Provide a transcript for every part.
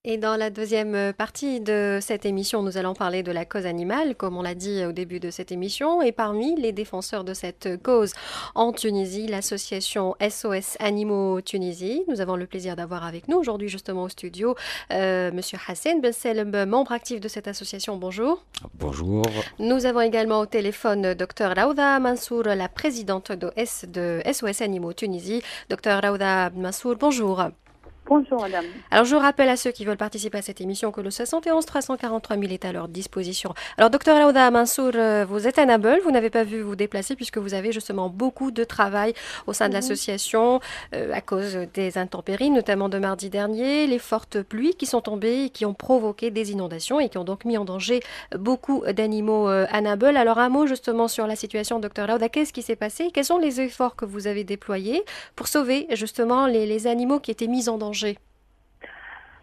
Et dans la deuxième partie de cette émission, nous allons parler de la cause animale, comme on l'a dit au début de cette émission. Et parmi les défenseurs de cette cause en Tunisie, l'association SOS Animaux Tunisie. Nous avons le plaisir d'avoir avec nous aujourd'hui justement au studio Monsieur Hassan Benselem, membre actif de cette association. Bonjour. Bonjour. Nous avons également au téléphone Dr Raouda Mansour, la présidente de SOS Animaux Tunisie. Dr Raouda Mansour, bonjour. Bonjour madame. Alors je rappelle à ceux qui veulent participer à cette émission que le 71 343 000 est à leur disposition. Alors docteur Laouda Mansour, vous êtes à Nabeul, vous n'avez pas vu vous déplacer puisque vous avez justement beaucoup de travail au sein de l'association à cause des intempéries, notamment de mardi dernier, les fortes pluies qui sont tombées et qui ont provoqué des inondations et qui ont donc mis en danger beaucoup d'animaux à Nabeul. Alors un mot justement sur la situation, docteur Laouda, qu'est-ce qui s'est passé? Quels sont les efforts que vous avez déployés pour sauver justement les animaux qui étaient mis en danger?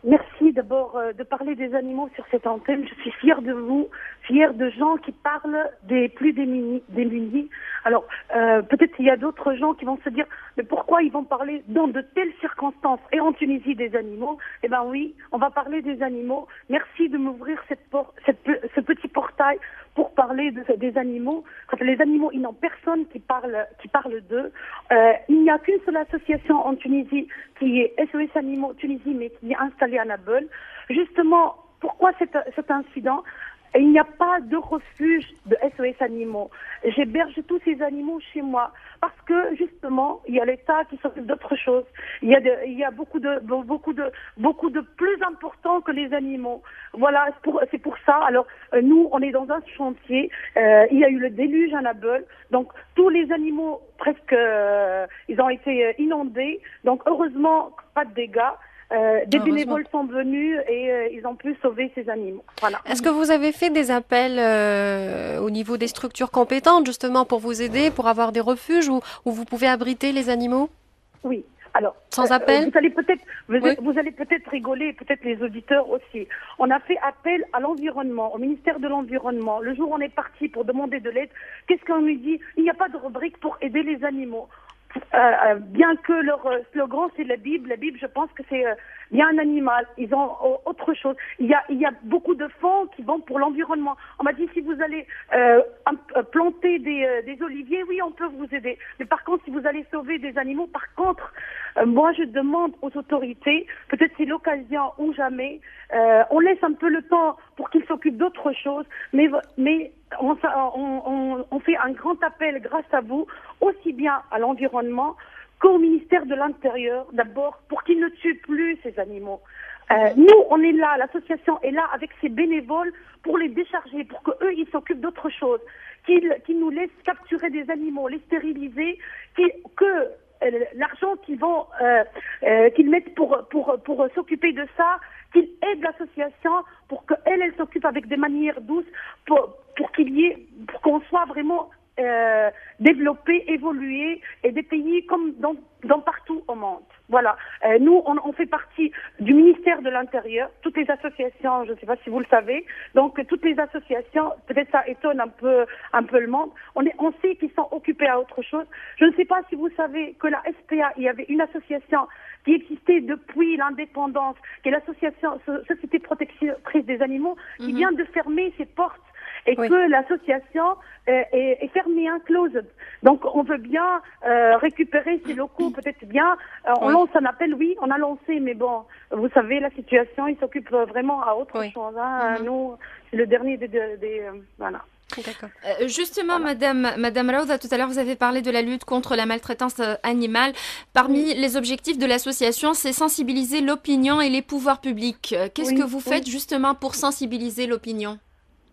Merci d'abord de parler des animaux sur cette antenne. Je suis fière de vous, fière de gens qui parlent des plus démunis. Alors, peut-être il y a d'autres gens qui vont se dire, mais pourquoi ils vont parler dans de telles circonstances et en Tunisie des animaux? Eh bien oui, on va parler des animaux. Merci de m'ouvrir ce petit portail pour parler des animaux. Quand les animaux, ils n'ont personne qui parle d'eux. Il n'y a qu'une seule association en Tunisie qui est SOS Animaux Tunisie, mais qui est installée à Nabeul. Justement, pourquoi cet incident? Il n'y a pas de refuge de SOS Animaux. J'héberge tous ces animaux chez moi parce que justement, il y a l'État qui s'occupe d'autre chose. Il y a beaucoup de plus importants que les animaux. Voilà, c'est pour ça. Alors nous, on est dans un chantier. Il y a eu le déluge à Nabeul, donc tous les animaux presque, ils ont été inondés. Donc heureusement, pas de dégâts. Des bénévoles sont venus et ils ont pu sauver ces animaux. Voilà. Est-ce que vous avez fait des appels au niveau des structures compétentes justement pour vous aider, pour avoir des refuges où vous pouvez abriter les animaux? Oui. Alors, sans appel? vous allez peut-être rigoler, peut-être les auditeurs aussi. On a fait appel à l'environnement, au ministère de l'Environnement. Le jour où on est parti pour demander de l'aide, qu'est-ce qu'on nous dit? Il n'y a pas de rubrique pour aider les animaux. Bien que leur slogan c'est la Bible, je pense que c'est bien un animal. Ils ont autre chose. Il y a beaucoup de fonds qui vont pour l'environnement. On m'a dit si vous allez planter des oliviers, oui, on peut vous aider. Mais par contre, si vous allez sauver des animaux, par contre, moi je demande aux autorités, peut-être c'est l'occasion ou jamais, on laisse un peu le temps pour qu'ils s'occupent d'autre chose, mais on fait un grand appel grâce à vous, aussi bien à l'environnement qu'au ministère de l'Intérieur, d'abord, pour qu'ils ne tuent plus ces animaux. Nous, on est là, l'association est là avec ses bénévoles pour les décharger, pour qu'eux, ils s'occupent d'autre chose, qu'ils nous laissent capturer des animaux, les stériliser, que l'argent qu'ils mettent pour s'occuper de ça, qu'ils aident l'association pour qu'elle s'occupe avec des manières douces, pour qu'on soit vraiment développé, évolué, et des pays comme dans partout au monde. Voilà. Nous, on fait partie du ministère de l'Intérieur, toutes les associations, je ne sais pas si vous le savez, donc toutes les associations, peut-être ça étonne un peu le monde, on sait qu'ils sont occupés à autre chose. Je ne sais pas si vous savez que la SPA, il y avait une association qui existait depuis l'indépendance, qui est l'association Société protectrice des animaux, qui vient de fermer ses portes. Et que l'association est fermée, closed. Donc on veut bien récupérer ces locaux, peut-être bien. On lance un appel, oui, on a lancé, mais bon, vous savez, la situation, il s'occupe vraiment à autre chose. Nous, c'est le dernier des voilà. D'accord. Justement, voilà. Madame Raouda, tout à l'heure, vous avez parlé de la lutte contre la maltraitance animale. Parmi les objectifs de l'association, c'est sensibiliser l'opinion et les pouvoirs publics. Qu'est-ce que vous faites justement pour sensibiliser l'opinion?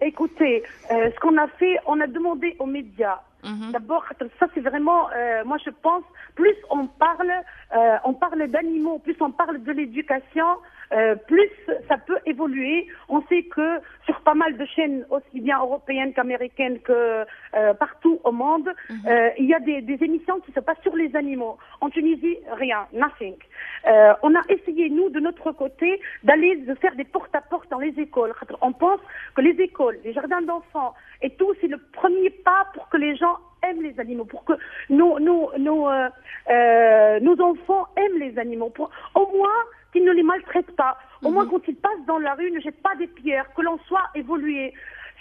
Écoutez, ce qu'on a fait, on a demandé aux médias. D'abord, ça c'est vraiment, moi je pense, plus on parle d'animaux, plus on parle de l'éducation, plus ça peut évoluer. On sait que sur pas mal de chaînes, aussi bien européennes qu'américaines que partout au monde, il y a des émissions qui se passent sur les animaux. En Tunisie, rien, nothing. On a essayé, nous, de notre côté, de faire des porte-à-porte dans les écoles. On pense que les écoles, les jardins d'enfants et tout, c'est le premier pas pour que les gens aiment les animaux, pour que nos enfants aiment les animaux, pour au moins qu'ils ne les maltraitent pas, au moins quand ils passent dans la rue, ne jettent pas des pierres, que l'on soit évolué.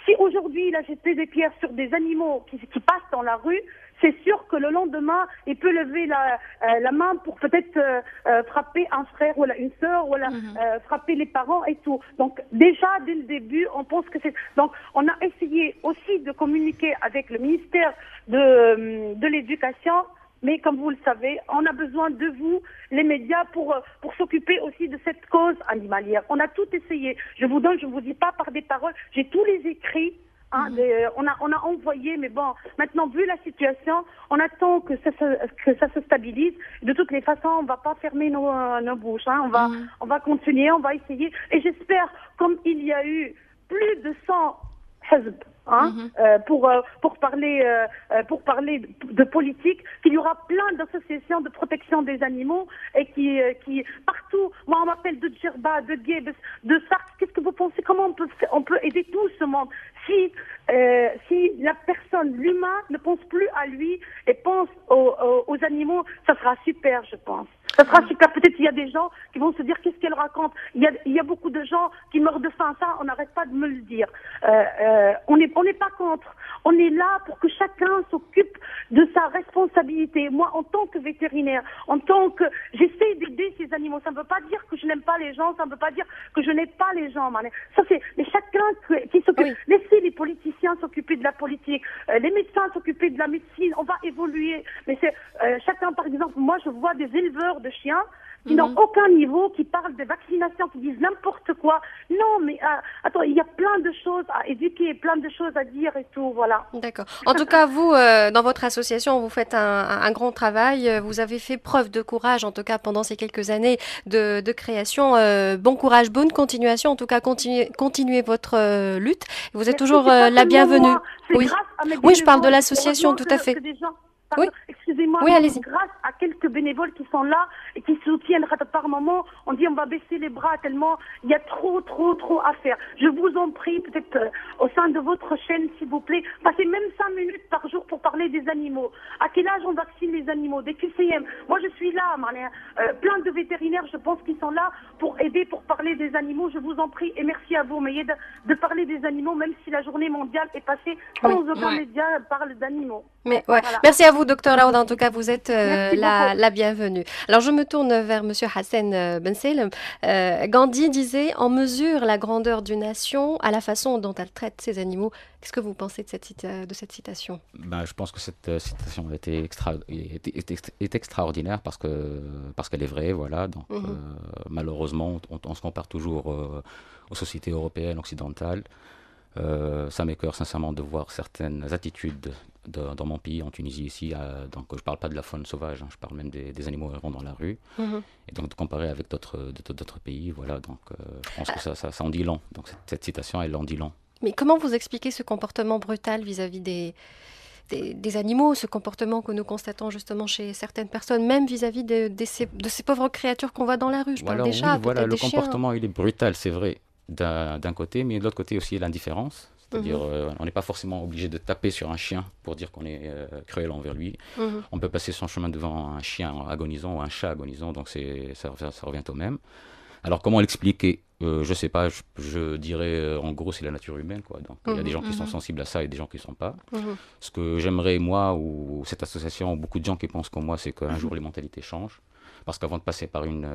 Si aujourd'hui il a jeté des pierres sur des animaux qui passent dans la rue, c'est sûr que le lendemain, il peut lever la main pour peut-être frapper un frère ou une sœur, ou frapper les parents et tout. Donc déjà, dès le début, on pense que c'est... Donc on a essayé aussi de communiquer avec le ministère de l'Éducation, mais comme vous le savez, on a besoin de vous, les médias, pour s'occuper aussi de cette cause animalière. On a tout essayé. Je vous dis pas par des paroles, j'ai tous les écrits. On a envoyé, mais bon, maintenant, vu la situation, on attend que ça se stabilise. De toutes les façons, on va pas fermer nos bouches. On va continuer, on va essayer. Et j'espère, comme il y a eu plus de 100 hizb, pour parler de politique, qu'il y aura plein d'associations de protection des animaux et qui partout, moi on m'appelle de Djerba, de Guébes, de Sars. Qu'est-ce que vous pensez, comment on peut aider tout ce monde si la personne, l'humain, ne pense plus à lui et pense aux animaux? Ça sera super, je pense. Ça sera super. Peut-être qu'il y a des gens qui vont se dire qu'est-ce qu'elle raconte. Il y a beaucoup de gens qui meurent de faim. Ça, on n'arrête pas de me le dire. On n'est pas contre. On est là pour que chacun s'occupe de sa responsabilité. Moi, en tant que vétérinaire, j'essaie d'aider ces animaux. Ça ne veut pas dire que je n'aime pas les gens. Ça ne veut pas dire que je n'aide pas les gens. Ça, mais chacun qui s'occupe. Oui. Laissez les politiciens s'occuper de la politique. Les médecins s'occuper de la médecine. On va évoluer. Mais c'est chacun, par exemple, moi, je vois des éleveurs de chiens qui n'ont aucun niveau, qui parlent de vaccination, qui disent n'importe quoi. Non, mais attends, il y a plein de choses à éduquer, plein de choses à dire et tout, voilà. D'accord. En tout cas, vous, dans votre association, vous faites un grand travail. Vous avez fait preuve de courage, en tout cas, pendant ces quelques années de création. Bon courage, bonne continuation. En tout cas, continuez votre lutte. Vous êtes toujours la bienvenue. Oui, oui, je parle de l'association, tout à fait. Oui. Excusez-moi, oui, allez-y. Grâce à quelques bénévoles qui sont là et qui soutiennent par moment, on dit on va baisser les bras tellement il y a trop à faire. Je vous en prie, peut-être au sein de votre chaîne, s'il vous plaît, passez même 5 minutes par jour pour parler des animaux. À quel âge on vaccine les animaux? Des QCM. Moi, je suis là, plein de vétérinaires, je pense, qui sont là pour aider, pour parler des animaux. Je vous en prie et merci à vous, Mayed, de parler des animaux, même si la journée mondiale est passée sans aucun média parle d'animaux. Mais ouais. Voilà. Merci à vous, Dr Raoud. En tout cas, vous êtes la bienvenue. Alors, je me tourne vers Monsieur Hassan Ben Salem. Gandhi disait: on mesure la grandeur d'une nation à la façon dont elle traite ses animaux. Qu'est-ce que vous pensez de cette citation? Je pense que cette citation est extraordinaire parce qu'elle est vraie. Voilà. Donc, malheureusement, on se compare toujours aux sociétés européennes, occidentales. Ça m'écoeure sincèrement de voir certaines attitudes dans mon pays, en Tunisie ici, donc je ne parle pas de la faune sauvage, je parle même des animaux errants dans la rue, et donc de comparer avec d'autres pays, voilà, donc je pense que ça en dit long, donc cette citation, elle en dit long. Mais comment vous expliquez ce comportement brutal vis-à-vis des animaux, ce comportement que nous constatons justement chez certaines personnes, même vis-à-vis de ces pauvres créatures qu'on voit dans la rue? Je parle des chats, voilà, des chiens. Le comportement, il est brutal, c'est vrai, d'un côté, mais de l'autre côté aussi l'indifférence. C'est-à-dire, on n'est pas forcément obligé de taper sur un chien pour dire qu'on est cruel envers lui. On peut passer son chemin devant un chien agonisant ou un chat agonisant, donc ça revient au même. Alors, comment l'expliquer? Je ne sais pas, je dirais, en gros, c'est la nature humaine, quoi. Donc, il y a des gens qui sont sensibles à ça et des gens qui ne sont pas. Ce que j'aimerais, moi, ou cette association, ou beaucoup de gens qui pensent comme moi, c'est qu'un jour, les mentalités changent. Parce qu'avant de passer par une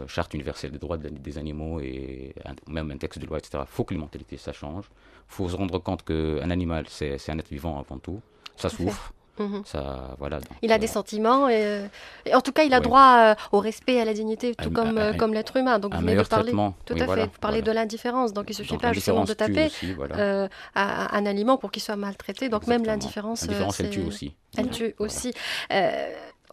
charte universelle des droits des animaux et même un texte de loi, etc., il faut que les mentalités, ça change. Il faut se rendre compte qu'un animal, c'est un être vivant avant tout. Ça souffre. Ça, voilà, donc, il a des sentiments et en tout cas il a droit au respect et à la dignité, tout comme l'être humain. Donc vous venez de parler, tout à fait, vous parlez de l'indifférence, donc il ne suffit pas justement de taper aussi, à un aliment pour qu'il soit maltraité, donc même l'indifférence elle tue aussi. Elle tue aussi.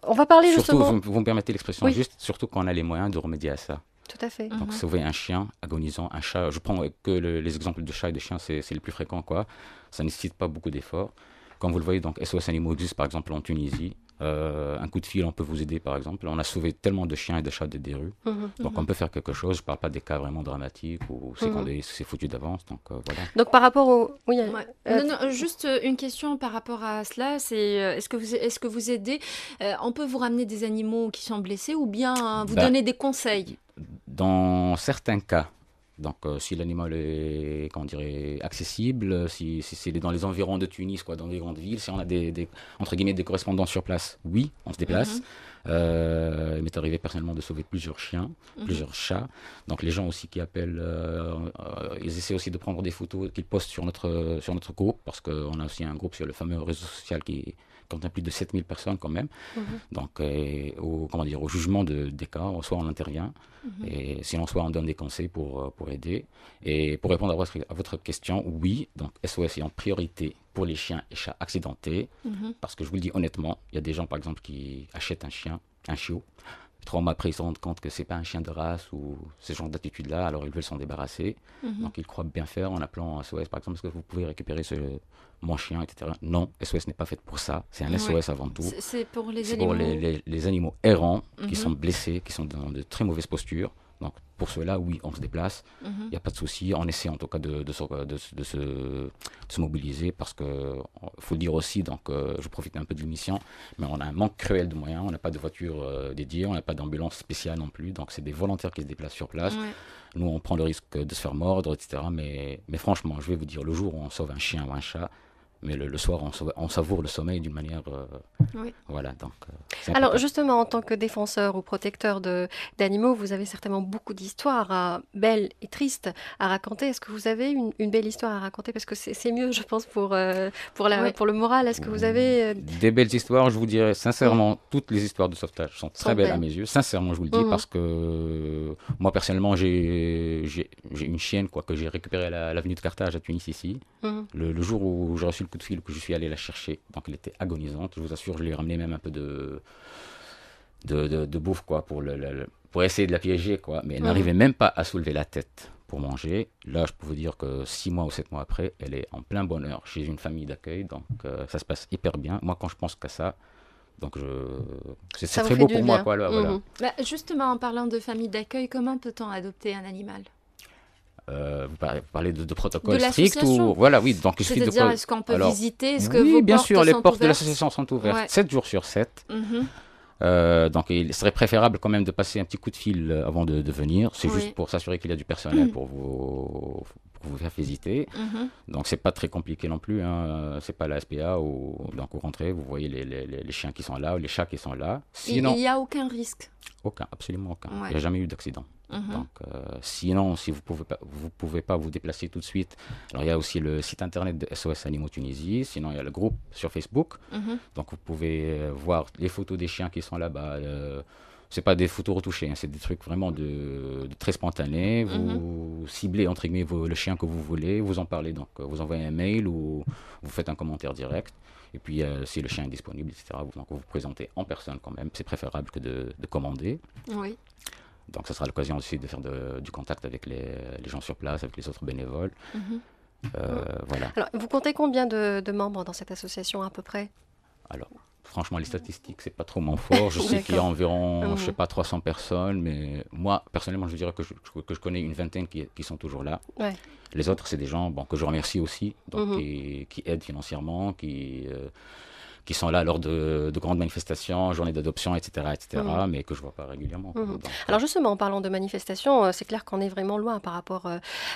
On va parler surtout, justement... Vous me permettez l'expression, juste, surtout quand on a les moyens de remédier à ça. Tout à fait. Donc sauver un chien agonisant, un chat, je prends que les exemples de chats et de chiens, c'est les plus fréquents, quoi. Ça ne nécessite pas beaucoup d'efforts. Comme vous le voyez, donc SOS Animaux existe par exemple en Tunisie. Un coup de fil, on peut vous aider, par exemple. On a sauvé tellement de chiens et de chats des rues. Donc, on peut faire quelque chose. Je ne parle pas des cas vraiment dramatiques où c'est foutu d'avance. Donc, voilà. Donc, par rapport au... Oui, non, juste une question par rapport à cela. C'est est-ce que vous aidez on peut vous ramener des animaux qui sont blessés ou bien vous donner des conseils? Dans certains cas, donc si l'animal est, comment dirais, accessible, si c'est dans les environs de Tunis, dans les grandes villes, si on a entre guillemets des correspondants sur place, oui, on se déplace. Il m'est arrivé personnellement de sauver plusieurs chiens, plusieurs chats. Donc les gens aussi qui appellent, ils essaient aussi de prendre des photos qu'ils postent sur notre groupe, parce qu'on a aussi un groupe sur le fameux réseau social qui contient plus de 7000 personnes quand même. Donc au jugement des cas, soit on intervient, et sinon soit on donne des conseils pour aider. Et pour répondre à votre question, oui, donc SOS est en priorité pour les chiens et chats accidentés, parce que je vous le dis honnêtement, il y a des gens par exemple qui achètent un chiot, 3 mois après ils se rendent compte que c'est pas un chien de race ou ce genre d'attitude-là, alors ils veulent s'en débarrasser. Donc ils croient bien faire en appelant SOS par exemple, est-ce que vous pouvez récupérer mon chien, etc. Non, SOS n'est pas fait pour ça, c'est un SOS avant tout. C'est pour les animaux. Pour les animaux errants qui sont blessés, qui sont dans de très mauvaises postures. Donc pour cela, oui, on se déplace, il n'y a pas de souci, on essaie en tout cas de se mobiliser, parce que faut le dire aussi, donc je profite un peu de l'émission, mais on a un manque cruel de moyens, on n'a pas de voiture dédiée, on n'a pas d'ambulance spéciale non plus, donc c'est des volontaires qui se déplacent sur place. Nous on prend le risque de se faire mordre, etc. Mais franchement, je vais vous dire, le jour où on sauve un chien ou un chat, mais le soir, on savoure le sommeil d'une manière... Voilà, donc... Alors, justement, en tant que défenseur ou protecteur d'animaux, vous avez certainement beaucoup d'histoires belles et tristes à raconter. Est-ce que vous avez une belle histoire à raconter? Parce que c'est mieux, je pense, pour le moral. Est-ce que vous avez... Des belles histoires, je vous dirais sincèrement, toutes les histoires de sauvetage sont très belles à mes yeux. Sincèrement, je vous le dis, parce que moi, personnellement, j'ai une chienne que j'ai récupérée à l'avenue de Carthage, à Tunis, ici. Le jour où j'ai reçu le coup de fil, que je suis allé la chercher, donc elle était agonisante, je vous assure, je lui ai ramené même un peu de bouffe pour essayer de la piéger, mais elle n'arrivait même pas à soulever la tête pour manger. Là, je peux vous dire que 6 mois ou 7 mois après, elle est en plein bonheur chez une famille d'accueil, donc ça se passe hyper bien. Moi, quand je pense qu'à ça, donc c'est très beau pour moi, voilà. Justement, en parlant de famille d'accueil, comment peut-on adopter un animal? Vous parlez de protocoles stricts ou... Voilà, oui. Donc, c'est-à-dire, est-ce qu'on peut visiter? Est-ce que oui, bien sûr, les portes de l'association sont ouvertes 7 jours sur 7. Donc, il serait préférable quand même de passer un petit coup de fil avant de venir. C'est juste pour s'assurer qu'il y a du personnel pour vous faire visiter. Donc, c'est pas très compliqué non plus. C'est pas la SPA donc vous rentrez, vous voyez les chiens qui sont là, ou les chats qui sont là. Sinon, il n'y a aucun risque? Aucun, absolument aucun. Il n'y a jamais eu d'accident. Donc, sinon, si vous pouvez pas vous déplacer tout de suite, alors il y a aussi le site internet de SOS Animaux Tunisie, sinon il y a le groupe sur Facebook, donc vous pouvez voir les photos des chiens qui sont là-bas. C'est pas des photos retouchées, c'est des trucs vraiment de très spontanés. Vous ciblez entre guillemets le chien que vous voulez, vous en parlez, donc vous envoyez un mail ou vous faites un commentaire direct. Et puis, si le chien est disponible, etc., donc vous présentez en personne quand même. C'est préférable que de commander. Oui. Donc, ça sera l'occasion aussi de faire du contact avec les gens sur place, avec les autres bénévoles. Voilà. Alors, vous comptez combien de membres dans cette association à peu près? Alors, franchement, les statistiques, c'est pas trop mon fort. Je sais qu'il y a environ, je sais pas, 300 personnes, mais moi, personnellement, je dirais que je connais une vingtaine qui sont toujours là. Ouais. Les autres, c'est des gens que je remercie aussi, donc, qui aident financièrement, qui sont là lors de grandes manifestations, journées d'adoption, etc., mais que je ne vois pas régulièrement. Donc, alors justement, en parlant de manifestations, c'est clair qu'on est vraiment loin par rapport,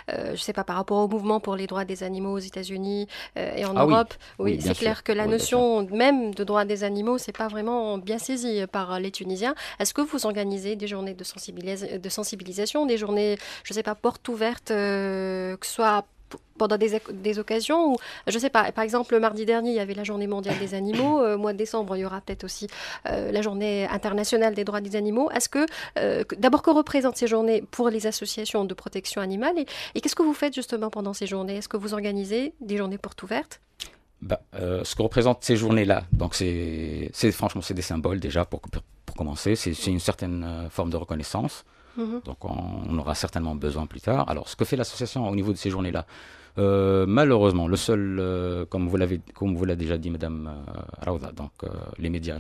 je sais pas, par rapport au mouvement pour les droits des animaux aux États-Unis et en Europe. Oui, c'est clair que la notion même de droits des animaux, c'est pas vraiment bien saisie par les Tunisiens. Est-ce que vous organisez des journées de sensibilisation, des journées, je sais pas, portes ouvertes, que ce soit pendant des occasions où, je ne sais pas, par exemple, le mardi dernier, il y avait la Journée mondiale des animaux. Mois de décembre, il y aura peut-être aussi la Journée internationale des droits des animaux. Est-ce que, d'abord, que représentent ces journées pour les associations de protection animale et qu'est-ce que vous faites justement pendant ces journées? Est-ce que vous organisez des journées portes ouvertes? Ce que représentent ces journées-là, donc franchement, c'est des symboles déjà pour commencer. C'est une certaine forme de reconnaissance. Donc on aura certainement besoin plus tard. Alors ce que fait l'association au niveau de ces journées-là, malheureusement, le seul, comme vous l'avez déjà dit Madame Raouda, donc les médias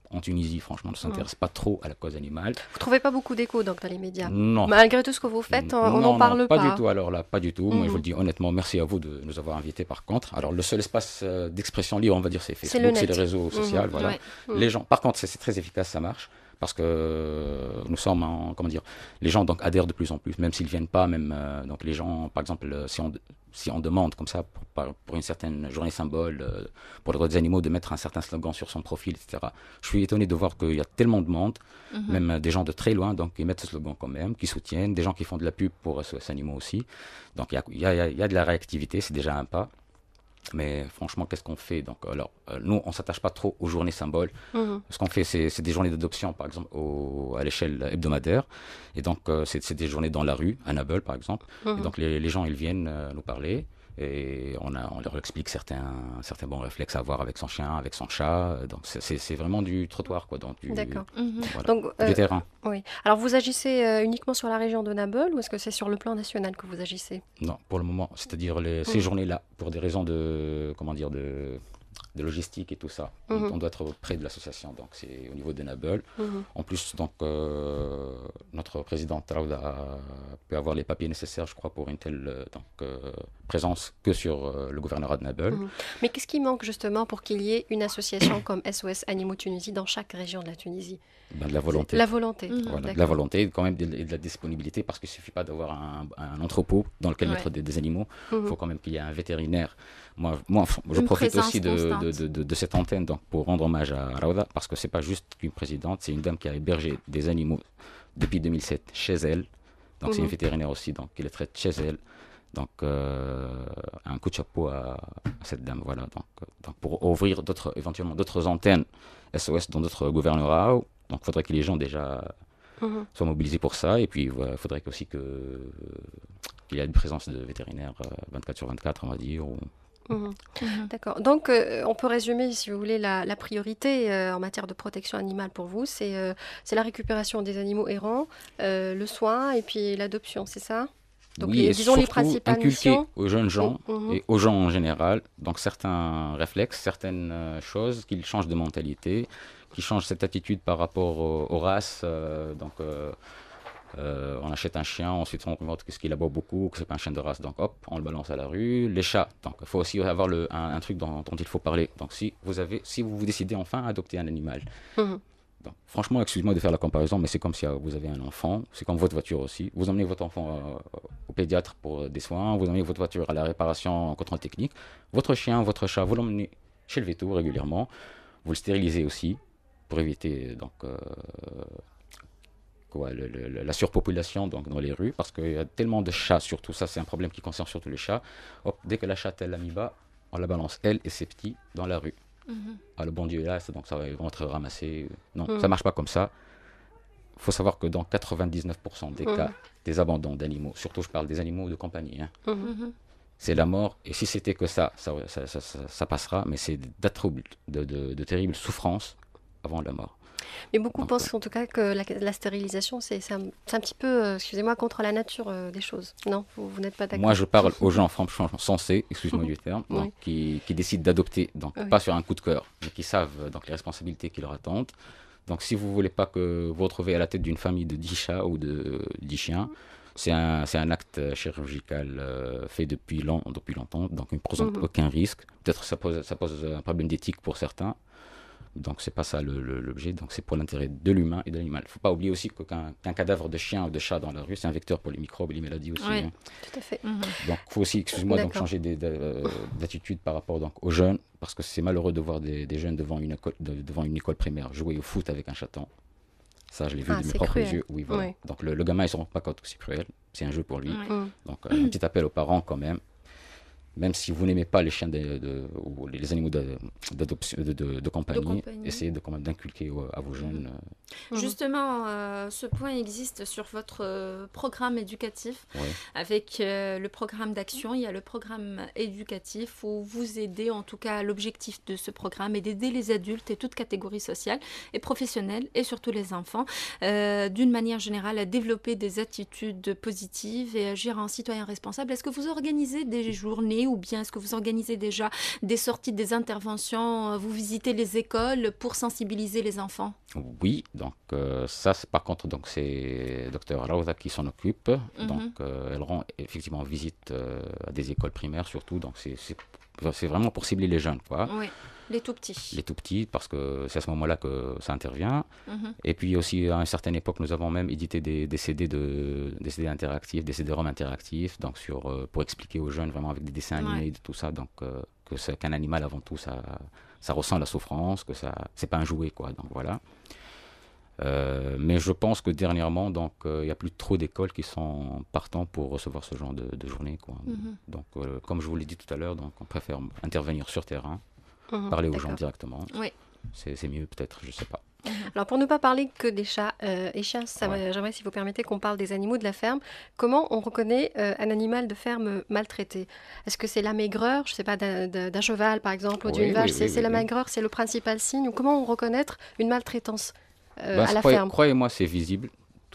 en Tunisie, franchement, ne s'intéresse pas trop à la cause animale. Vous ne trouvez pas beaucoup d'écho donc dans les médias? Non. Malgré tout ce que vous faites, on n'en parle pas. Pas du tout, alors là, pas du tout. Moi, je vous le dis honnêtement, merci à vous de nous avoir invités par contre. Alors, le seul espace d'expression libre, on va dire, c'est Facebook, c'est les réseaux sociaux, voilà. Les gens, par contre, c'est très efficace, ça marche. Parce que nous sommes, comment dire, les gens donc adhèrent de plus en plus, même s'ils ne viennent pas, même donc les gens, par exemple, si on demande comme ça pour une certaine journée symbole, pour les droits des animaux, de mettre un certain slogan sur son profil, etc. Je suis étonné de voir qu'il y a tellement de monde, même des gens de très loin, donc ils mettent ce slogan quand même, qui soutiennent, des gens qui font de la pub pour SOS Animaux aussi. Donc il y a de la réactivité, c'est déjà un pas. Mais franchement, qu'est-ce qu'on fait? Donc, alors, nous, on ne s'attache pas trop aux journées symboles. Ce qu'on fait, c'est des journées d'adoption, par exemple, à l'échelle hebdomadaire. Et donc, c'est des journées dans la rue, à Nabeul, par exemple. Et donc, les gens, ils viennent nous parler. Et on leur explique certains bons réflexes à avoir avec son chien, avec son chat. Donc, c'est vraiment du trottoir, quoi. Donc, D'accord. Voilà, Donc, du terrain. Oui. Alors, vous agissez uniquement sur la région de Nabeul ou est-ce que c'est sur le plan national que vous agissez? Non, pour le moment. C'est-à-dire ces journées-là, pour des raisons de logistique et tout ça. On doit être près de l'association, donc c'est au niveau de Nabeul. En plus, donc, notre présidente Raouda peut avoir les papiers nécessaires, je crois, pour une telle présence que sur le gouvernorat de Nabeul. Mais qu'est-ce qui manque justement pour qu'il y ait une association comme SOS Animaux Tunisie dans chaque région de la Tunisie? De la volonté. La volonté. Voilà, de la volonté, quand même, et de la disponibilité, parce qu'il ne suffit pas d'avoir un entrepôt dans lequel mettre des animaux. Il faut quand même qu'il y ait un vétérinaire. Moi, je profite aussi de cette antenne donc, pour rendre hommage à Raouda, parce que ce n'est pas juste une présidente, c'est une dame qui a hébergé des animaux depuis 2007 chez elle. Donc c'est une vétérinaire aussi, donc qui les traite chez elle. Donc un coup de chapeau à cette dame. Voilà, donc pour ouvrir éventuellement d'autres antennes SOS dans d'autres gouvernorats, donc il faudrait que les gens déjà soient mobilisés pour ça. Et puis il faudrait aussi qu'il y ait une présence de vétérinaires 24/24, on va dire. D'accord. Donc, on peut résumer, si vous voulez, la priorité en matière de protection animale pour vous, c'est la récupération des animaux errants, le soin et puis l'adoption, c'est ça? Donc, oui, disons les principales missions aux jeunes gens et aux gens en général, donc certains réflexes, certaines choses, qu'ils changent de mentalité, qu'ils changent cette attitude par rapport aux races. On achète un chien, ensuite on remarque qu'il aboie beaucoup, que c'est pas un chien de race, donc hop, on le balance à la rue. Les chats, donc il faut aussi avoir un truc dont il faut parler. Donc si vous décidez enfin d'adopter un animal, donc, franchement, excusez-moi de faire la comparaison, mais c'est comme si vous avez un enfant, c'est comme votre voiture aussi. Vous emmenez votre enfant au pédiatre pour des soins, vous emmenez votre voiture à la réparation en contrôle technique. Votre chien, votre chat, vous l'emmenez chez le véto régulièrement, vous le stérilisez aussi pour éviter donc la surpopulation donc, dans les rues, parce qu'il y a tellement de chats, surtout ça c'est un problème qui concerne surtout les chats. Hop, dès que la chatte elle l'a mis bas, on la balance elle et ses petits dans la rue. Le bon Dieu est là, donc ça va, ils vont être ramassés. Non, ça marche pas comme ça. Il faut savoir que dans 99% des cas des abandons d'animaux, surtout je parle des animaux de compagnie, c'est la mort. Et si c'était que ça passera, mais c'est de terribles souffrances avant la mort. Mais beaucoup pensent en tout cas que la stérilisation, c'est un petit peu, excusez-moi, contre la nature des choses. Non, vous n'êtes pas d'accord? Moi, je parle aux gens franchement sensés, excusez-moi du terme, donc, qui décident d'adopter, donc pas sur un coup de cœur, mais qui savent donc, les responsabilités qui leur attendent. Donc si vous ne voulez pas que vous vous retrouvez à la tête d'une famille de 10 chats ou de 10 chiens, c'est un acte chirurgical fait depuis longtemps, donc il ne présente aucun risque. Peut-être ça pose un problème d'éthique pour certains. Donc c'est pas ça l'objet, donc c'est pour l'intérêt de l'humain et de l'animal. Il ne faut pas oublier aussi qu'un cadavre de chien ou de chat dans la rue, c'est un vecteur pour les microbes et les maladies aussi. Oui, tout à fait. Donc il faut aussi, excuse-moi, donc, changer d'attitude par rapport donc, aux jeunes, parce que c'est malheureux de voir des jeunes devant une école primaire jouer au foot avec un chaton. Ça, je l'ai vu de mes propres yeux. Oui, voilà. Donc le gamin, il ne se rend pas compte que c'est cruel, c'est un jeu pour lui. Donc un petit appel aux parents quand même. Même si vous n'aimez pas les chiens ou les animaux de compagnie, essayez d'inculquer à vos jeunes Justement, ce point existe sur votre programme éducatif. Oui. Avec le programme d'action, il y a le programme éducatif où vous aidez, en tout cas l'objectif de ce programme est d'aider les adultes et toutes catégories sociales et professionnelles et surtout les enfants d'une manière générale à développer des attitudes positives et agir en citoyen responsable. Est-ce que vous organisez des journées ou bien est-ce que vous organisez déjà des sorties, des interventions, vous visitez les écoles pour sensibiliser les enfants? Oui, donc ça, par contre, donc c'est Dr Raouda qui s'en occupe. Donc elle rend effectivement visite à des écoles primaires surtout. Donc c'est vraiment pour cibler les jeunes, quoi. Oui, les tout petits. Les tout petits, parce que c'est à ce moment-là que ça intervient. Et puis aussi, à une certaine époque, nous avons même édité des CD, des CD interactifs, des CD-ROM interactifs, donc pour expliquer aux jeunes vraiment avec des dessins animés et tout ça, donc qu'un animal avant tout, ça ressent la souffrance, que c'est pas un jouet, quoi. Donc voilà. Mais je pense que dernièrement, donc il n'y a plus trop d'écoles qui sont partants pour recevoir ce genre de journée, quoi. Donc comme je vous l'ai dit tout à l'heure, donc on préfère intervenir sur terrain, parler aux gens directement. Oui. C'est mieux peut-être, je sais pas. Alors pour ne pas parler que des chats et chiens, j'aimerais si vous permettez qu'on parle des animaux de la ferme. Comment on reconnaît un animal de ferme maltraité? Est-ce que c'est la maigreur, je ne sais pas, d'un cheval par exemple, ou d'une vache? C'est la maigreur, c'est le principal signe? Ou comment on reconnaître une maltraitance à la ferme? Croyez-moi, c'est visible,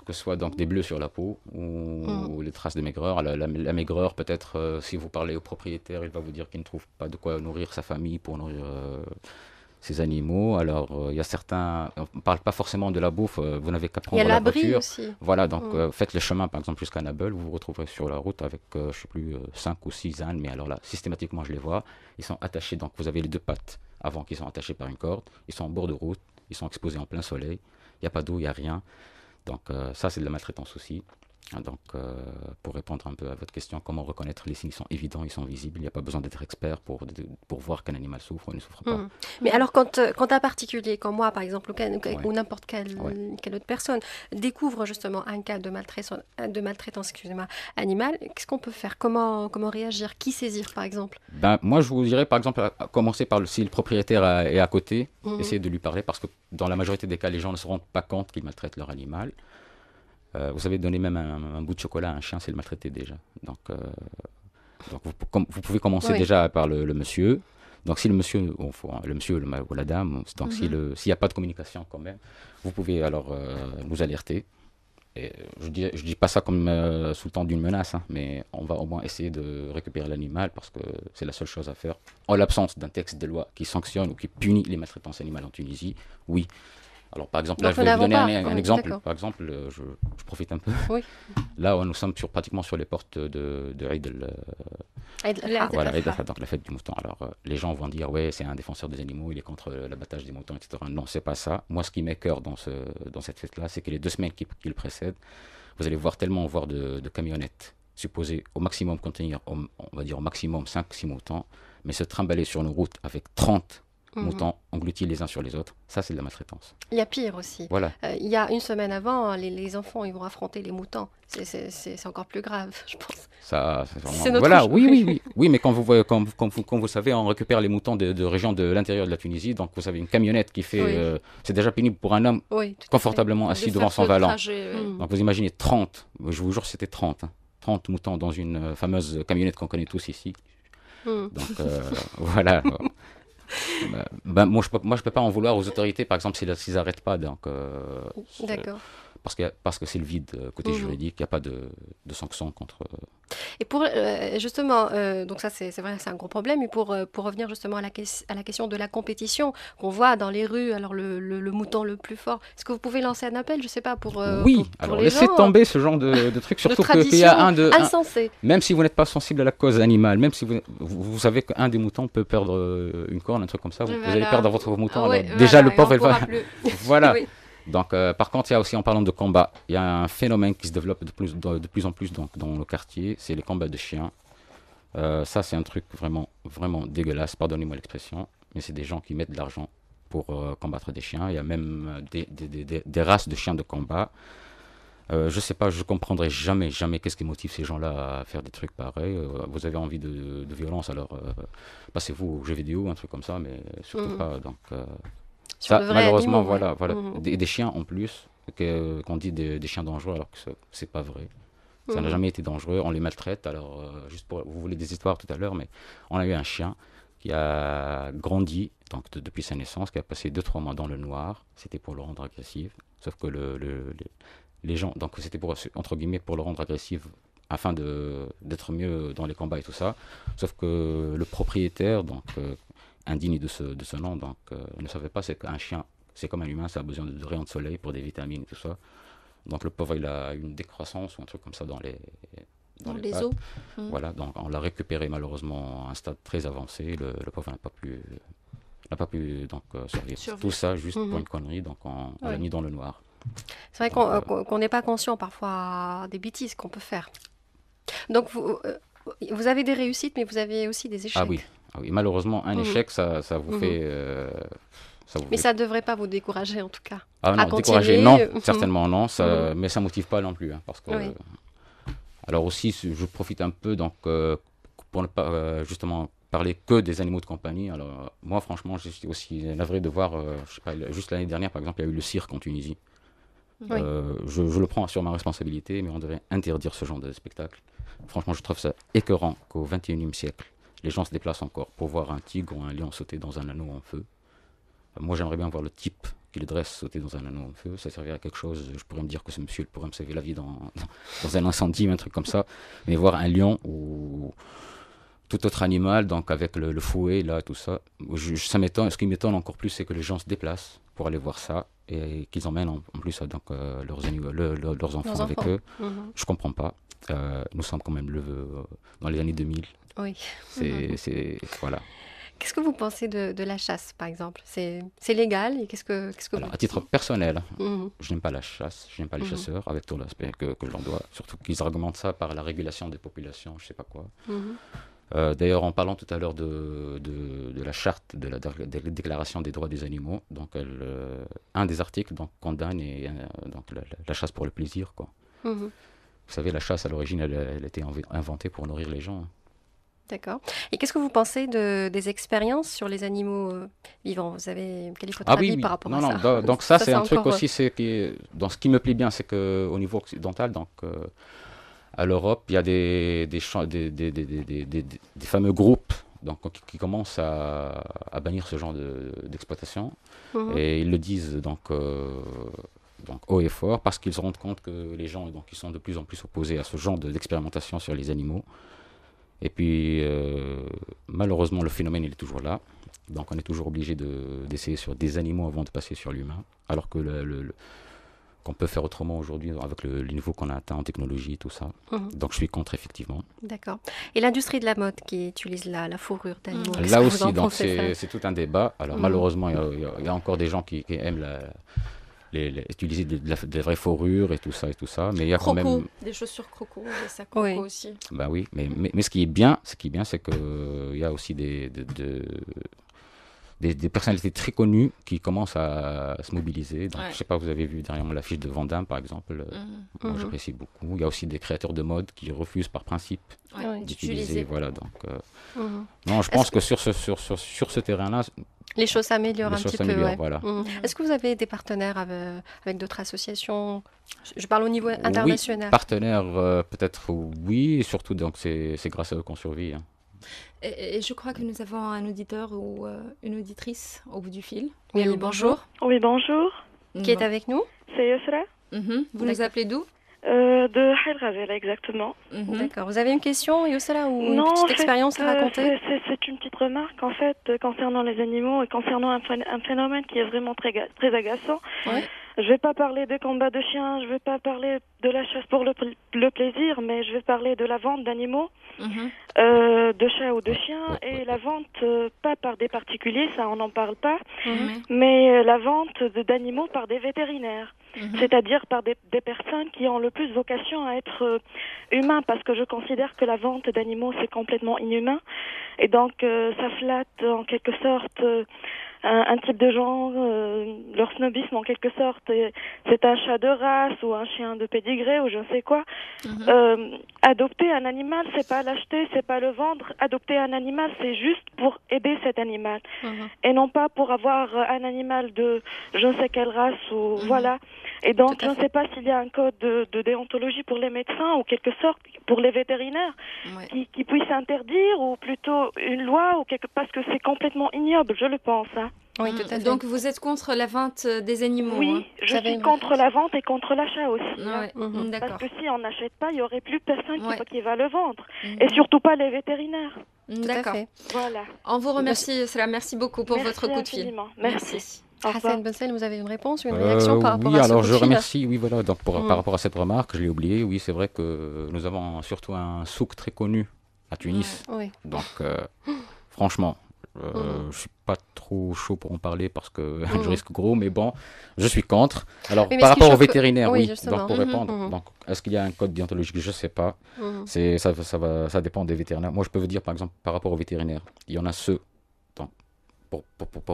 que ce soit donc des bleus sur la peau ou les traces de maigreur. La maigreur, peut-être, si vous parlez au propriétaire, il va vous dire qu'il ne trouve pas de quoi nourrir sa famille pour nourrir ces animaux. Alors, il y a certains, on ne parle pas forcément de la bouffe, vous n'avez qu'à prendre la voiture. Aussi. Voilà, donc faites le chemin, par exemple, jusqu'à Nabeul, vous vous retrouverez sur la route avec, je ne sais plus, 5 ou 6 ânes, mais alors là, systématiquement, je les vois. Ils sont attachés, donc vous avez les deux pattes avant qui sont attachés par une corde. Ils sont en bord de route, ils sont exposés en plein soleil. Il n'y a pas d'eau, il n'y a rien. Donc ça, c'est de la maltraitance aussi. Donc, pour répondre un peu à votre question, comment reconnaître les signes? Ils sont évidents, ils sont visibles. Il n'y a pas besoin d'être expert pour voir qu'un animal souffre ou ne souffre pas. Mais alors, quand un particulier comme moi, par exemple, ou n'importe quelle autre personne, découvre justement un cas de maltraitance animale, qu'est-ce qu'on peut faire? Comment réagir? Qui saisir, par exemple? Moi, je vous dirais, par exemple, à commencer par si le propriétaire est à côté, essayez de lui parler, parce que dans la majorité des cas, les gens ne se rendent pas compte qu'ils maltraitent leur animal. Vous savez, donner même un bout de chocolat à un chien, c'est le maltraiter déjà. Donc vous pouvez commencer déjà par le monsieur. Donc si le monsieur, ou la dame, donc s'il n'y a pas de communication quand même, vous pouvez alors nous alerter. Et je dis pas ça comme sous le temps d'une menace, hein, mais on va au moins essayer de récupérer l'animal parce que c'est la seule chose à faire. En l'absence d'un texte de loi qui sanctionne ou qui punit les maltraitances animales en Tunisie, oui. Alors, par exemple, là, je vais vous donner un exemple. Par exemple, je profite un peu. Oui. Là, nous sommes pratiquement sur les portes de Eid al-Adha, donc la fête du mouton. Alors, les gens vont dire, ouais, c'est un défenseur des animaux, il est contre l'abattage des moutons, etc. Non, c'est pas ça. Moi, ce qui m'écoeure dans cette fête-là, c'est que les 2 semaines qui le précèdent, vous allez voir de camionnettes supposées au maximum contenir, on va dire au maximum 5-6 moutons, mais se trimballer sur nos routes avec 30 moutons engloutis les uns sur les autres, ça c'est de la maltraitance. Il y a pire aussi. Voilà. Il y a une semaine avant, les enfants ils vont affronter les moutons. C'est encore plus grave, je pense. Ça, c'est voilà, oui, mais comme vous savez, on récupère les moutons de régions de l'intérieur de la Tunisie, donc vous avez une camionnette qui fait, c'est déjà pénible pour un homme confortablement assis devant son volant. Donc vous imaginez 30, je vous jure c'était 30 moutons dans une fameuse camionnette qu'on connaît tous ici. Donc voilà. Moi, je peux pas en vouloir aux autorités, par exemple, s'ils n'arrêtent pas. Donc, d'accord. Parce que c'est le vide côté juridique, il n'y a pas de sanction contre... Et pour, justement, donc ça c'est vrai, c'est un gros problème, mais pour revenir justement à la question de la compétition qu'on voit dans les rues, alors le mouton le plus fort, est-ce que vous pouvez lancer un appel, je sais pas, pour alors les laissez gens, tomber ce genre de trucs, surtout qu'il y a insensé. Même si vous n'êtes pas sensible à la cause animale, même si vous savez qu'un des moutons peut perdre une corne, un truc comme ça, vous allez perdre votre mouton, alors déjà le pauvre, voilà. Oui. Donc, par contre, il y a aussi, en parlant de combat, il y a un phénomène qui se développe de plus en plus donc, dans le quartier, c'est les combats de chiens. Ça, c'est un truc vraiment, vraiment dégueulasse, pardonnez-moi l'expression, mais c'est des gens qui mettent de l'argent pour combattre des chiens. Il y a même des races de chiens de combat. Je sais pas, je comprendrai jamais qu'est-ce qui motive ces gens-là à faire des trucs pareils. Vous avez envie de violence, alors passez-vous aux jeux vidéo, un truc comme ça, mais surtout pas. Donc, sur Ça, de vrais malheureusement, animaux. voilà. Des chiens en plus, qu'on dit des chiens dangereux, alors que c'est pas vrai. Ça n'a jamais été dangereux. On les maltraite. Alors, juste pour, vous voulez des histoires tout à l'heure, mais on a eu un chien qui a grandi donc depuis sa naissance, qui a passé 2-3 mois dans le noir. C'était pour le rendre agressif. Sauf que les gens, donc c'était pour, entre guillemets, pour le rendre agressif afin d'être mieux dans les combats et tout ça. Sauf que le propriétaire, donc indigne de ce nom, donc ne savait pas c'est qu'un chien, c'est comme un humain, ça a besoin de rayons de soleil pour des vitamines et tout ça. Donc le pauvre, il a une décroissance ou un truc comme ça dans les os. pattes. Voilà, donc on l'a récupéré malheureusement à un stade très avancé. Le pauvre n'a pas pu donc survivre. Tout ça juste pour une connerie, donc on l'a mis dans le noir. C'est vrai qu'on n'est pas conscient parfois des bêtises qu'on peut faire. Donc vous avez des réussites, mais vous avez aussi des échecs. Ah oui, malheureusement, un échec, ça vous fait... mais ça ne devrait pas vous décourager, en tout cas. Ah non, décourager, non, certainement non, mais ça ne motive pas non plus. Hein, parce que, alors aussi, je profite un peu donc, pour ne pas justement parler que des animaux de compagnie. Alors moi, franchement, je suis aussi navré de voir, je sais pas, juste l'année dernière, par exemple, il y a eu le cirque en Tunisie. Je le prends sur ma responsabilité, mais on devrait interdire ce genre de spectacle. Franchement, je trouve ça écœurant qu'au XXIe siècle, les gens se déplacent encore pour voir un tigre ou un lion sauter dans un anneau en feu. Moi, j'aimerais bien voir le type qui le dresse sauter dans un anneau en feu. Ça servirait à quelque chose. Je pourrais me dire que ce monsieur pourrait me sauver la vie dans un incendie, un truc comme ça. Mais voir un lion ou tout autre animal, donc avec le fouet, là, tout ça, ça m'étonne. Ce qui m'étonne encore plus, c'est que les gens se déplacent pour aller voir ça et qu'ils emmènent en plus donc, leurs enfants avec eux. Je comprends pas. Nous sommes quand même dans les années 2000. Oui. Voilà. Qu'est-ce que vous pensez de la chasse, par exemple? C'est légal et qu'est-ce que Alors, à titre personnel, je n'aime pas la chasse, je n'aime pas les chasseurs, avec tout l'aspect que j'en dois. Surtout qu'ils argumentent ça par la régulation des populations, je ne sais pas quoi. D'ailleurs, en parlant tout à l'heure de la charte de la déclaration des droits des animaux, donc un des articles donc, condamne donc, la chasse pour le plaisir, quoi. Vous savez, la chasse, à l'origine, elle a été inventée pour nourrir les gens. D'accord. Et qu'est-ce que vous pensez des expériences sur les animaux vivants? Quel est votre avis par rapport à ça? Donc ça, c'est un truc aussi, dans ce qui me plaît bien, c'est qu'au niveau occidental, donc à l'Europe, il y a des fameux groupes donc, qui commencent à bannir ce genre d'exploitation. Et ils le disent donc haut et fort parce qu'ils se rendent compte que les gens donc, ils sont de plus en plus opposés à ce genre d'expérimentation sur les animaux. Et puis, malheureusement, le phénomène, il est toujours là. Donc, on est toujours obligé d'essayer sur des animaux avant de passer sur l'humain. Alors que qu'on peut faire autrement aujourd'hui avec le niveau qu'on a atteint en technologie et tout ça. Donc, je suis contre, effectivement. D'accord. Et l'industrie de la mode qui utilise la fourrure d'animaux? Là aussi, donc c'est tout un débat. Alors, malheureusement, il y a encore des gens qui aiment utiliser de vraies fourrures et tout ça, mais il y a quand même des chaussures croco, des sacs croco aussi. Bah oui, mais ce qui est bien, c'est que il y a aussi des personnalités très connues qui commencent à se mobiliser. Donc, je sais pas, vous avez vu derrière moi l'affiche de Van Damme, par exemple. Moi, j'apprécie beaucoup. Il y a aussi des créateurs de mode qui refusent par principe d'utiliser. Voilà, donc non, je pense que sur ce terrain-là, les choses s'améliorent un petit peu. Voilà. Est-ce que vous avez des partenaires avec d'autres associations? Je parle au niveau international. Oui, partenaires, peut-être oui, et surtout donc c'est grâce à eux qu'on survit. Hein. Et je crois que nous avons un auditeur ou une auditrice au bout du fil. Oui, bonjour. Oui, bonjour. Qui est avec nous? C'est Yusra. Vous nous appelez d'où? De Haïl Ghazala, exactement. D'accord. Vous avez une question, Yusra, ou une petite expérience à raconter? C'est une petite remarque, en fait, concernant les animaux et concernant un phénomène qui est vraiment très agaçant. Ouais. Je ne vais pas parler des combats de chiens, je ne vais pas parler de la chasse pour le plaisir, mais je vais parler de la vente d'animaux, de chats ou de chiens, et la vente, pas par des particuliers, ça on n'en parle pas, mais la vente d'animaux par des vétérinaires. C'est-à-dire par des personnes qui ont le plus vocation à être humains, parce que je considère que la vente d'animaux c'est complètement inhumain, et donc ça flatte en quelque sorte un type de genre, leur snobisme en quelque sorte. C'est un chat de race ou un chien de pédigré ou je ne sais quoi. Adopter un animal, c'est pas l'acheter, c'est pas le vendre. Adopter un animal, c'est juste pour aider cet animal. Et non pas pour avoir un animal de je ne sais quelle race ou voilà. Et donc, je ne sais pas s'il y a un code de déontologie pour les médecins ou quelque sorte pour les vétérinaires qui puisse interdire ou plutôt une loi ou parce que c'est complètement ignoble, je le pense. Hein. Oui, tout à fait. Donc, vous êtes contre la vente des animaux? Oui, je suis contre la vente et contre l'achat aussi. D'accord. Parce que si on n'achète pas, il n'y aurait plus personne qui va le vendre. Et surtout pas les vétérinaires. D'accord. Voilà. On vous remercie, Salam. Merci beaucoup pour votre coup de fil. Merci. Hassan Bensel, vous avez une réponse ou une réaction par rapport oui, à ce alors coup de je fil? remercie, oui, voilà, donc par rapport à cette remarque, je l'ai oublié, oui, c'est vrai que nous avons surtout un souk très connu à Tunis. Oui. Donc, franchement, je suis pas trop chaud pour en parler parce que je risque gros, mais bon, je suis contre. Alors, mais par rapport aux que... vétérinaires, oui, donc pour répondre, donc, est-ce qu'il y a un code déontologique? Je sais pas. Ça dépend des vétérinaires. Moi, je peux vous dire, par exemple, par rapport aux vétérinaires, il y en a ceux, donc,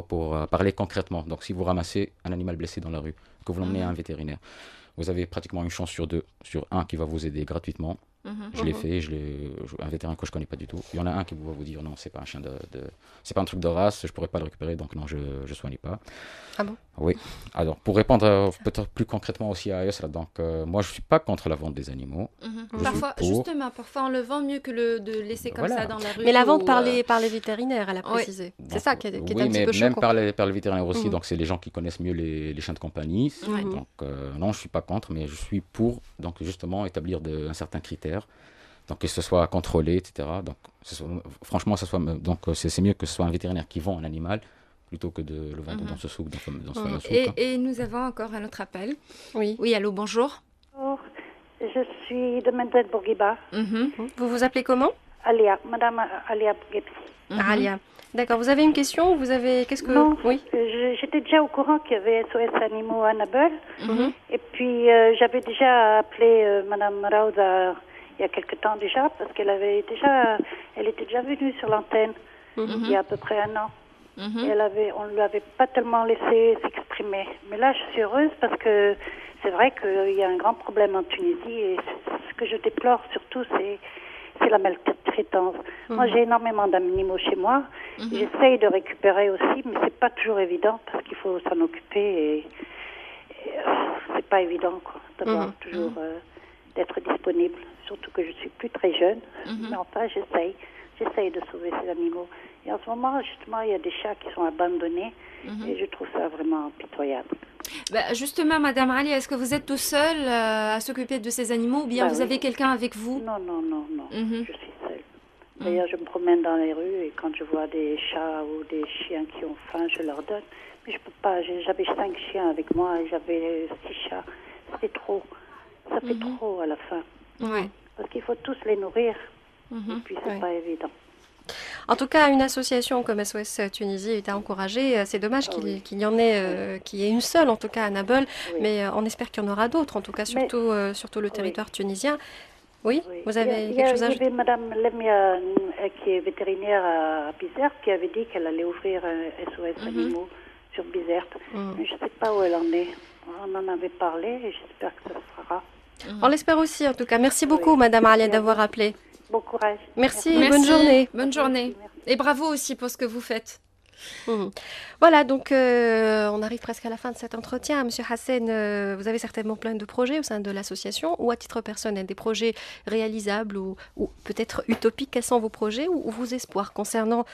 pour parler concrètement, donc si vous ramassez un animal blessé dans la rue, que vous l'emmenez à un vétérinaire, vous avez pratiquement une chance sur 2, sur un qui va vous aider gratuitement. Je l'ai fait, un vétérinaire que je connais pas du tout. Il y en a un qui va vous dire non, c'est pas un chien c'est pas un truc de race, je pourrais pas le récupérer, donc non, je soigne pas. Ah bon? Oui. Alors pour répondre peut-être plus concrètement aussi à Ayos, donc moi je suis pas contre la vente des animaux. Parfois, justement, parfois on le vend mieux que de laisser comme ça dans la rue. Mais la vente par les vétérinaires, elle a précisé. Oui. C'est ça qui est un petit peu choquant. Même par les vétérinaires aussi, donc c'est les gens qui connaissent mieux les chiens de compagnie. Donc non, je suis pas contre, mais je suis pour donc justement établir un certain critère. Donc que ce soit contrôlé, etc. Donc franchement, c'est mieux que ce soit un vétérinaire qui vend un animal plutôt que de le vendre dans ce souk, dans ce fameux souk. Et nous avons encore un autre appel. Oui. Oui, allô, bonjour. Bonjour, je suis de Mendel Bourguiba. Vous vous appelez comment? Alia, Madame Alia Bourguiba. Alia. D'accord, vous avez une question? Vous avez... Qu'est-ce que... Non, oui. J'étais déjà au courant qu'il y avait SOS Animaux à Annabelle. Et puis, j'avais déjà appelé Madame Raouda il y a quelque temps déjà, parce qu'elle était déjà venue sur l'antenne il y a à peu près 1 an. Et on ne lui avait pas tellement laissé s'exprimer. Mais là, je suis heureuse parce que c'est vrai qu'il y a un grand problème en Tunisie et ce que je déplore surtout, c'est la maltraitance. Moi, j'ai énormément d'animaux chez moi. J'essaye de récupérer aussi, mais c'est pas toujours évident parce qu'il faut s'en occuper et c'est pas évident quoi, d'avoir toujours d'être disponible. Surtout que je suis plus très jeune, mais enfin, j'essaye de sauver ces animaux. Et en ce moment, justement, il y a des chats qui sont abandonnés et je trouve ça vraiment pitoyable. Justement, Madame Ali, est-ce que vous êtes tout seul à s'occuper de ces animaux ou bien vous avez quelqu'un avec vous? Non, je suis seule. D'ailleurs, je me promène dans les rues et quand je vois des chats ou des chiens qui ont faim, je leur donne. Mais je peux pas, j'avais 5 chiens avec moi et j'avais 6 chats. C'était trop. Ça fait trop à la fin. Oui. Parce qu'il faut tous les nourrir. Et puis, c'est pas évident. En tout cas, une association comme SOS Tunisie est à encourager. C'est dommage qu'il y en ait, qu'il y ait une seule, en tout cas à Nabeul, mais on espère qu'il y en aura d'autres, en tout cas, surtout le territoire tunisien. Oui, vous avez quelque chose à ajouter? Il y avait Mme Lemia, qui est vétérinaire à Bizerte, qui avait dit qu'elle allait ouvrir un SOS Animaux sur Bizerte. Mais je ne sais pas où elle en est. On en avait parlé et j'espère que ça se fera. On l'espère aussi, en tout cas. Merci beaucoup, Madame Alia, d'avoir appelé. Bon courage. Merci. Bonne journée. Bonne journée. Et bravo aussi pour ce que vous faites. Voilà, donc on arrive presque à la fin de cet entretien. Monsieur Hassan, vous avez certainement plein de projets au sein de l'association ou à titre personnel, des projets réalisables ou peut-être utopiques. Quels sont vos projets ou vos espoirs concernant,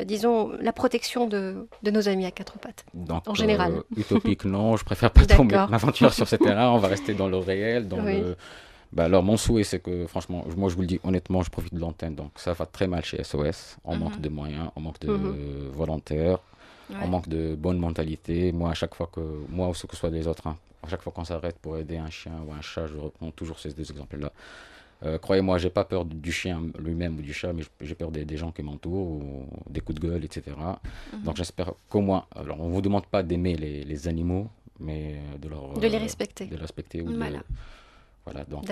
disons, la protection de nos amis à 4 pattes, donc, en général? Utopique, non, je préfère pas trop m'aventurer sur ce terrain. On va rester dans le réel, dans le... alors, mon souhait, c'est que, franchement, moi, je vous le dis honnêtement, je profite de l'antenne, donc ça va très mal chez SOS. On manque de moyens, on manque de volontaires, on manque de bonne mentalité. Moi, à chaque fois ou ce que ce soit des autres, à chaque fois qu'on s'arrête pour aider un chien ou un chat, je reprends toujours ces 2 exemples-là. Croyez-moi, j'ai pas peur du chien lui-même ou du chat, mais j'ai peur des gens qui m'entourent, ou des coups de gueule, etc. Donc, j'espère qu'au moins, alors, on vous demande pas d'aimer les animaux, mais de les respecter. Voilà, donc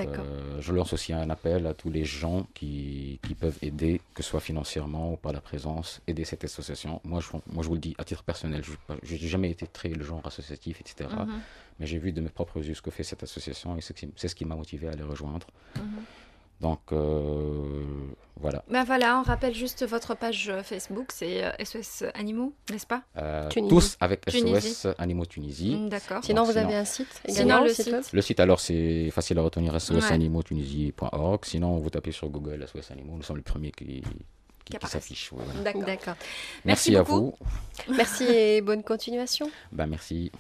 je lance aussi un appel à tous les gens qui peuvent aider, que ce soit financièrement ou par la présence, aider cette association. Moi, je vous le dis, à titre personnel, je n'ai jamais été très le genre associatif, etc. Mais j'ai vu de mes propres yeux ce que fait cette association et c'est ce qui m'a motivé à les rejoindre. Donc, voilà. Ben voilà, on rappelle juste votre page Facebook, c'est SOS Animaux, n'est-ce pas? Tous avec SOS Animaux Tunisie. D'accord. Sinon, vous avez un site également, le site, alors, c'est facile à retenir, sosanimaux-tunisie.org. Sinon, vous tapez sur Google SOS Animaux, nous sommes les premiers qui s'affichent. Voilà. D'accord. Merci à vous. Merci et bonne continuation. Merci.